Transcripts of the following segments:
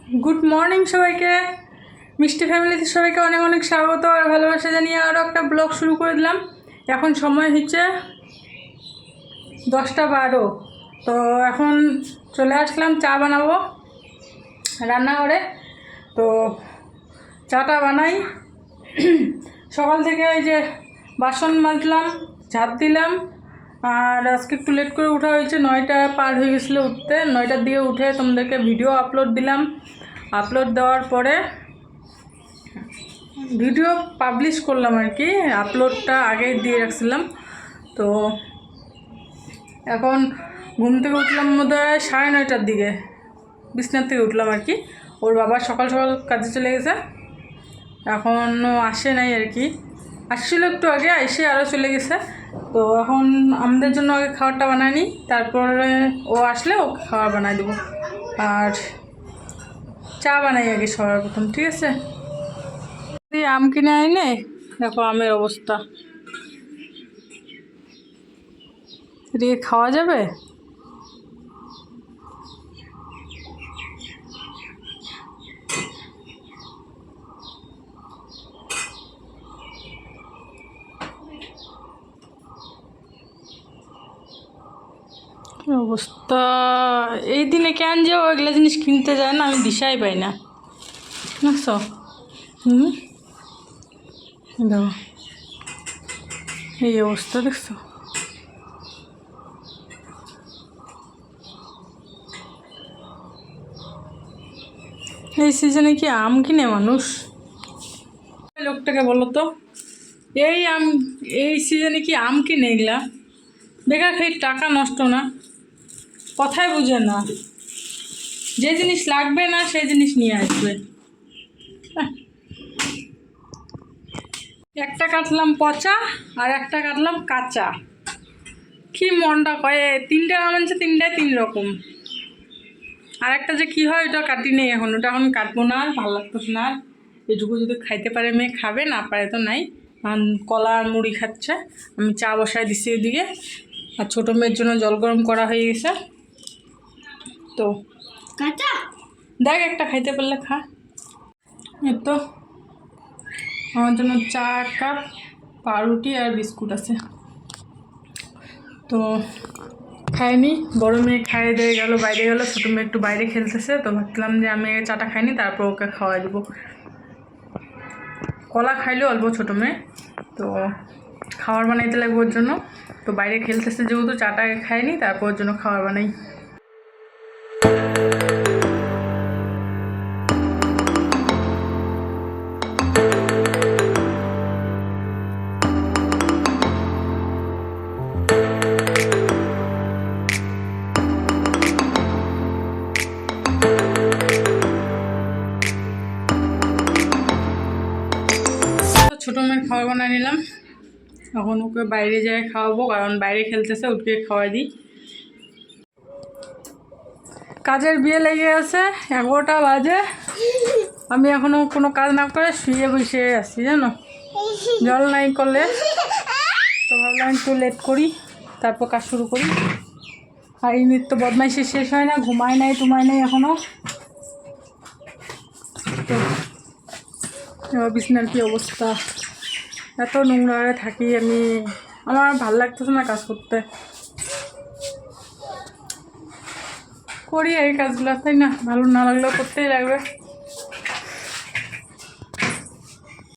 Good morning সবাইকে। মিষ্টি ফ্যামিলিতে সবাইকে অনেক অনেক স্বাগত আর ভালোবাসা জানিয়ে আরও একটা ব্লগ শুরু করে দিলাম। এখন সময় হচ্ছে 10:12। তো এখন চলে আসলাম চা বানাবো রান্নাঘরে। তো চাটা বানাই। সকাল থেকে এই যে বাসন মাজলাম, ঝাঁপ দিলাম। আর আজকে একটু লেট করে উঠা হয়েছে, 9টা পার হয়ে গেছিলো উঠতে। 9টার দিকে উঠে তোমাদেরকে ভিডিও আপলোড দিলাম। আপলোড দেওয়ার পরে ভিডিও পাবলিশ করলাম আর কি, আপলোডটা আগেই দিয়ে রাখছিলাম। তো এখন ঘুম থেকে উঠলাম বোধহয় 9:30টার দিকে, বিছনার থেকে উঠলাম আর কি। ওর বাবা সকাল সকাল কাজে চলে গেছে, এখনও আসে নাই আর কি। আসছিল একটু আগে, এসে আরও চলে গেছে। তো এখন আমাদের জন্য আগে খাবারটা বানাই নিই, তারপরে ও আসলে ওকে খাবার বানাই দেবো। আর চা বানাই আগে সবার প্রথম, ঠিক আছে? আম কিনে আইনে দেখো আমের অবস্থা, এদিকে খাওয়া যাবে? অবস্থা এই দিনে কেন যে ওইগুলো জিনিস কিনতে যায় না, আমি দিশাই পাই না, বুঝছো? দেখো এই অবস্থা, দেখছো? এই সিজনে কি আম কিনে মানুষ? লোকটাকে বলো তো, এই সিজনে কি আম কিনে এগুলা? বেকার খেয়ে টাকা নষ্ট না, কথাই বুঝে না। যে জিনিস লাগবে না সেই জিনিস নিয়ে আসবে। একটা কাটলাম পচা আর একটা কাটলাম কাঁচা। কি মনটা কয়ে, 3টে আম আনছে, 3টায় 3 রকম। আর একটা যে কি হয় ওটা কাটি নেই এখন, ওটা এখন কাটবো না, আর ভালো লাগতেছে না। এটুকু যদি খাইতে পারে মেয়ে খাবে, না পারে তো নাই। কারণ কলা আর মুড়ি খাচ্ছে, আমি চা বসায় দিচ্ছি ওইদিকে। আর ছোটো মেয়ের জন্য জল গরম করা হয়ে গেছে। তো কাঁচা দেখ, একটা খাইতে পারলে খা। এই তো আমার জন্য চা 1 কাপ, পাউরুটি আর বিস্কুট আছে। তো খাইনি, বড় মেয়ে খাইয়ে দিয়ে গেল, বাইরে গেল। ছোটো মেয়ে একটু বাইরে খেলতেছে, তো ভাবলাম যে আমি চাটা খাইনি, তারপর ওকে খাওয়াই দেবো। কলা খাইলে অল্প ছোটো মেয়ে, তো খাবার বানাইতে লাগবে ওর জন্য। তো বাইরে খেলতেছে যেহেতু, চাটা খাইনি, তারপর ওর জন্য খাবার বানাই। ছোটো মেয়ের খাবার বানিয়ে নিলাম, এখন ওকে বাইরে যেয়ে খাওয়াবো, কারণ বাইরে খেলতেছে, ওকে খাওয়াই দিই। কাজের বিয়ে লেগে আছে, 11টা বাজে। আমি এখনও কোনো কাজ না করে শুয়ে বসে আছি, জানো, জল নাই করলে। তো ভাবলাম একটু লেট করি, তারপর কাজ শুরু করি। আর এই নৃত্য বদমাইশি শেষ হয় না, ঘুমায় নাই টুমায় নাই এখনও। তো বিছনার কী অবস্থা, এত নোংরা থাকি আমি, আমার ভাল লাগতেছে না কাজ করতে। করি এই কাজগুলো, তাই না? ভালো না লাগলেও করতেই লাগবে।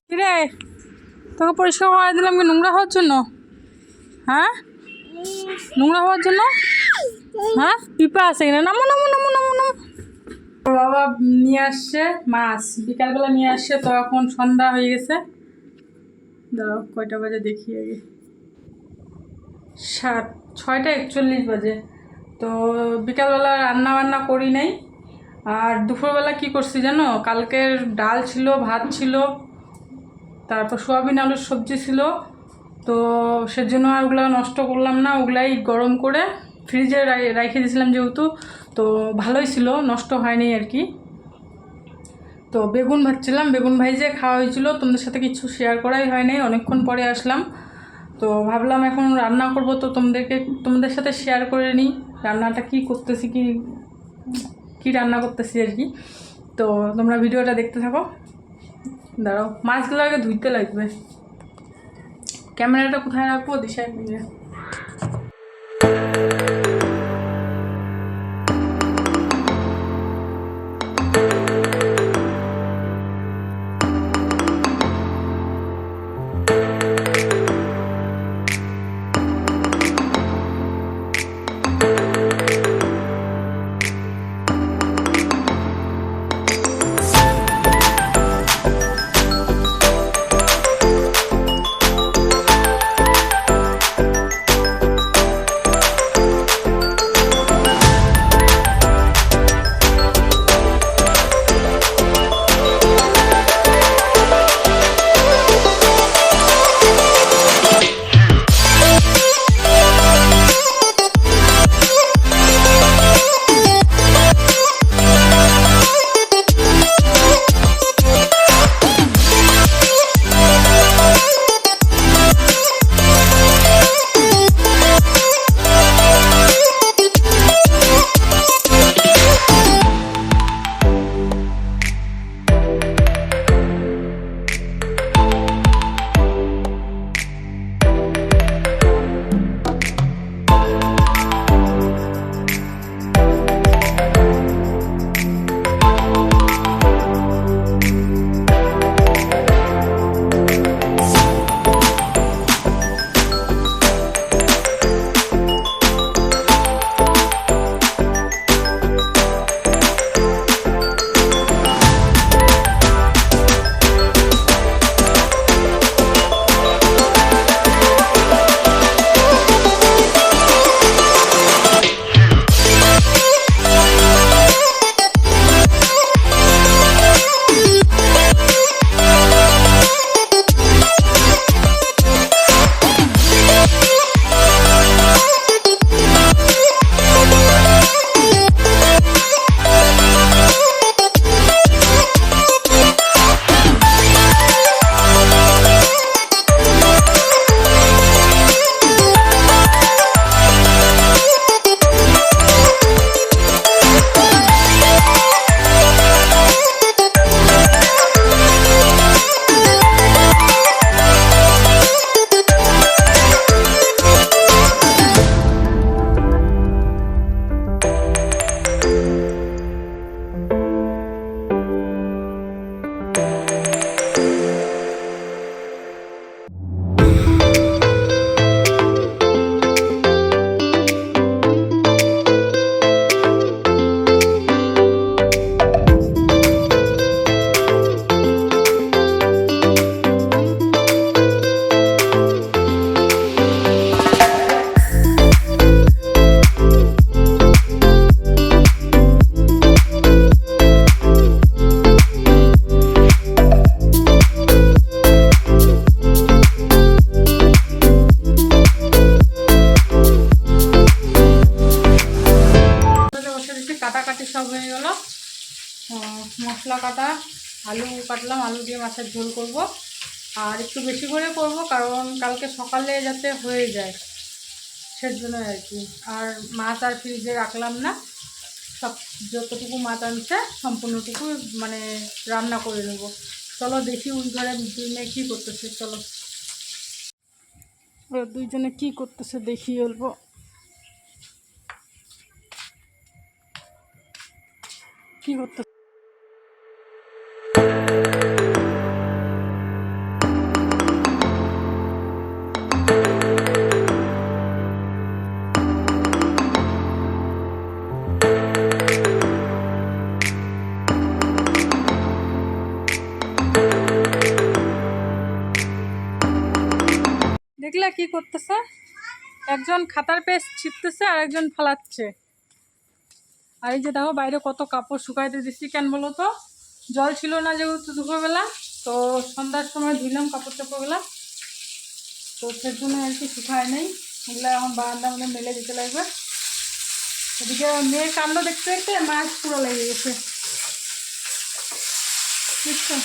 কিরে, তোকে পরিষ্কার করে দিলাম কি নোংরা হওয়ার জন্য? হ্যাঁ, নোংরা হওয়ার জন্য? হ্যাঁ, পিপা আছে কিনা? নামো নামো নামো নামো নামো। ওর বাবা নিয়ে আসছে মাছ, বিকালবেলা নিয়ে আসছে। তো এখন সন্ধ্যা হয়ে গেছে, দাঁড়াও কয়টা বাজে দেখি আগে। 6:41 বাজে। তো বিকালবেলা রান্না বান্না করি নাই। আর দুপুরবেলা কি করছি জানো, কালকের ডাল ছিল, ভাত ছিল, তারপর সোয়াবিন আলুর সবজি ছিল। তো সেজন্য আর ওগুলো নষ্ট করলাম না, ওগুলাই গরম করে ফ্রিজে রেখে দিয়েছিলাম যেহেতু। তো ভালোই ছিল, নষ্ট হয়নি আর কি। তো বেগুন ভাজছিলাম, বেগুন ভাইজে খাওয়া হয়েছিল। তোমাদের সাথে কিছু শেয়ার করাই হয় নাই, অনেকক্ষণ পরে আসলাম। তো ভাবলাম এখন রান্না করব, তো তোমাদের সাথে শেয়ার করে নিই রান্নাটা কি করতেছি, কি রান্না করতেছি আর কি। তো তোমরা ভিডিওটা দেখতে থাকো। দাঁড়াও, মাছগুলো আগে ধুইতে লাগবে। ক্যামেরাটা কোথায় রাখবো দিশায় মিলে। কাটাকাটি সব হয়ে গেল। মশলা কাটা, আলু কাটলাম, আলু দিয়ে মাছের ঝোল করব। আর একটু বেশি করে করব কারণ কালকে সকালে যাতে হয়ে যায় সেজন্য আর কি। আর মাছ আর ফ্রিজে রাখলাম না, সব যতটুকু মাছ আনছে সম্পূর্ণটুকু মানে রান্না করে নেব। চলো দেখি ওই ঘরে দুই মেয়ে কী করতেছে। চলো ওরা দুইজনে কী করতেছে দেখি অল্প। কী করতে দেখলে কি করতেছে? একজন খাতার পেজ ছিটতেছে আর একজন ফালাচ্ছে। আর এই যে দেখো বাইরে কত কাপড় শুকাইতে দিচ্ছি। কেন বলো তো, জল ছিল না যেহেতু দুপুরবেলা, তো সন্ধ্যার সময় ধুইলাম কাপড় টাপড়গুলা, তো সেজন্য আর কি শুকায় নেই। এগুলো এখন বারান্দা মধ্যে মেলে দিতে লাগবে। এদিকে মেয়ের কাণ্ড দেখতে দেখতে মাছ পুরো লেগে গেছে, বুঝছো?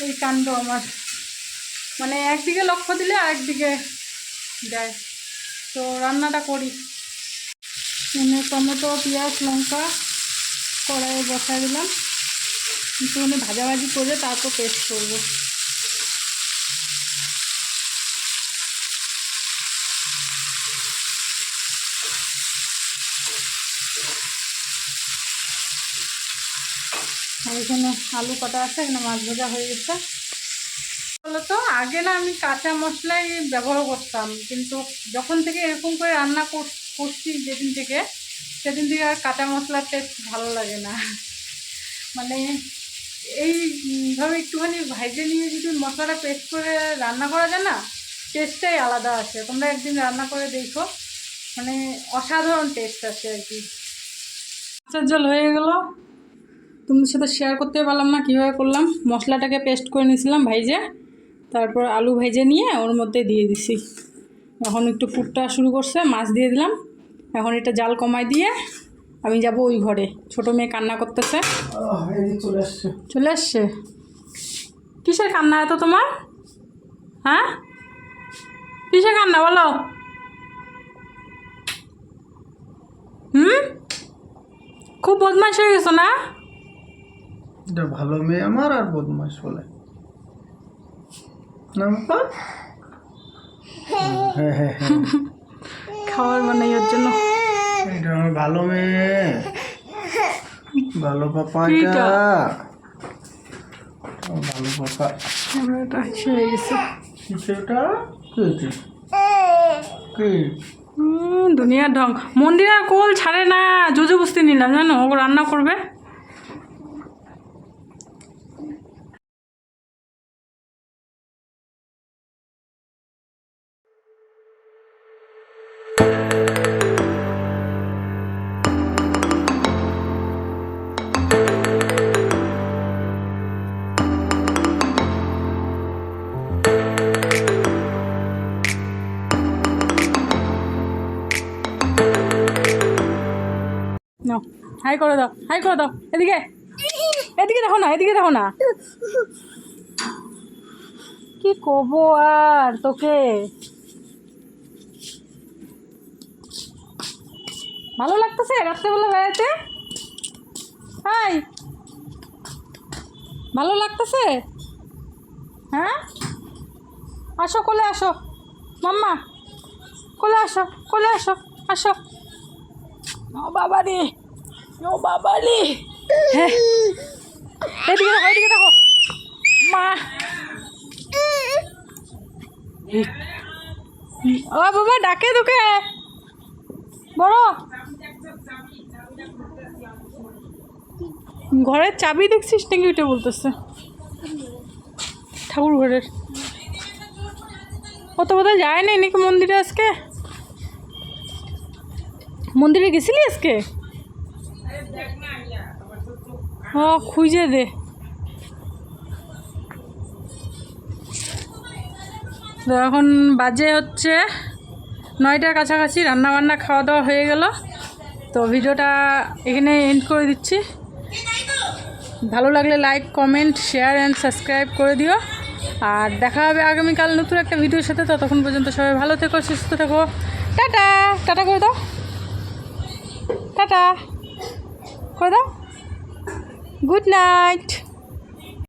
এই কাণ্ড আমার, মানে একদিকে লক্ষ্য দিলে আরেকদিকে যায়। তো রান্নাটা করি। মানে টমেটো, পেঁয়াজ, লঙ্কা কড়াইয়ে বসাই দিলাম, একটুখানি ভাজাভাজি করে তারপর পেস্ট করবো। আর এখানে আলু কাটা আছে, এখানে মাছ ভাজা হয়ে গেছে। বলতো আগে না আমি কাঁচা মশলাই ব্যবহার করতাম, কিন্তু যখন থেকে এরকম করে রান্না করছি সেদিন থেকে আর কাঁচা মশলার টেস্ট ভালো লাগে না। মানে এইভাবে একটুখানি ভাইজে নিয়ে যদি মশলাটা পেস্ট করে রান্না করা যায় না, টেস্টটাই আলাদা আসে। তোমরা একদিন রান্না করে দেখো, মানে অসাধারণ টেস্ট আসে আর কি। মাছের ঝোল হয়ে গেল, তোমাদের সাথে শেয়ার করতে পারলাম না কীভাবে করলাম। মশলাটাকে পেস্ট করে নিয়েছিলাম ভাইজে, তারপর আলু ভেজে নিয়ে ওর মধ্যে দিয়ে দিছি। এখন একটু ফুটটা শুরু করছে, মাছ দিয়ে দিলাম। এখন এটা জাল কমাই দিয়ে আমি যাব ওই ঘরে, ছোটো মেয়ে কান্না করতেছে। চলে আসছে? কিসের কান্না এত তোমার? হ্যাঁ, কিসের কান্না বলো? খুব বদমাশ হয়ে গেছো না? এটা ভালো মেয়ে আমার, আর বদমাশ বলে না বাবা? খাবার বানাই ওর জন্য। এটা আমার ভালো মেয়ে, ভালো পাপা। এটা এটা ভালো পাপা। ক্যামেরাটা হয়ে গেছে। সেটা কি দুনিয়ার ঢং। মন্দিরের কোল ছাড়ে না, জুজু বুঝতে নিলাম জানো, ও রান্না করবে। হাই করে দাও, হাই করে দাও। এদিকে এদিকে দেখো না, এদিকে দেখো না। কি কব আর তোকে? ভালো লাগতেছে রাত্রেবেলা বেড়াতে? হাই, ভালো লাগতেছে? হ্যাঁ, আসো কোলে আসো মাম্মা, কোলে আসো, কোলে আসো, আসো। ও বাবা রে, ও বাবা রে। হ্যাঁ, এদিকে দেখো, এদিকে দেখো মা। ও বাবা ডাকে তোকে বড়। ঘরের চাবি দেখছিস নাকি ওইটা বলতেছে? ঠাকুর ঘরের। ও তো বোধহয় যায় নাই নাকি মন্দিরে আজকে? মন্দিরে গেছিলি আজকে? ও খুঁজে দে। তো এখন বাজে হচ্ছে 9টার কাছাকাছি, রান্নাবান্না খাওয়া দাওয়া হয়ে গেল। তো ভিডিওটা এখানে এন্ড করে দিচ্ছি। ভালো লাগলে like, comment, share and subscribe করে দিও। আর দেখা হবে আগামীকাল নতুন একটা ভিডিওর সাথে। ততক্ষণ পর্যন্ত সবাই ভালো থেকো, সুস্থ থেকো। টাটা, টাটা করে দাও, টাটা করে দাও, গুড নাইট।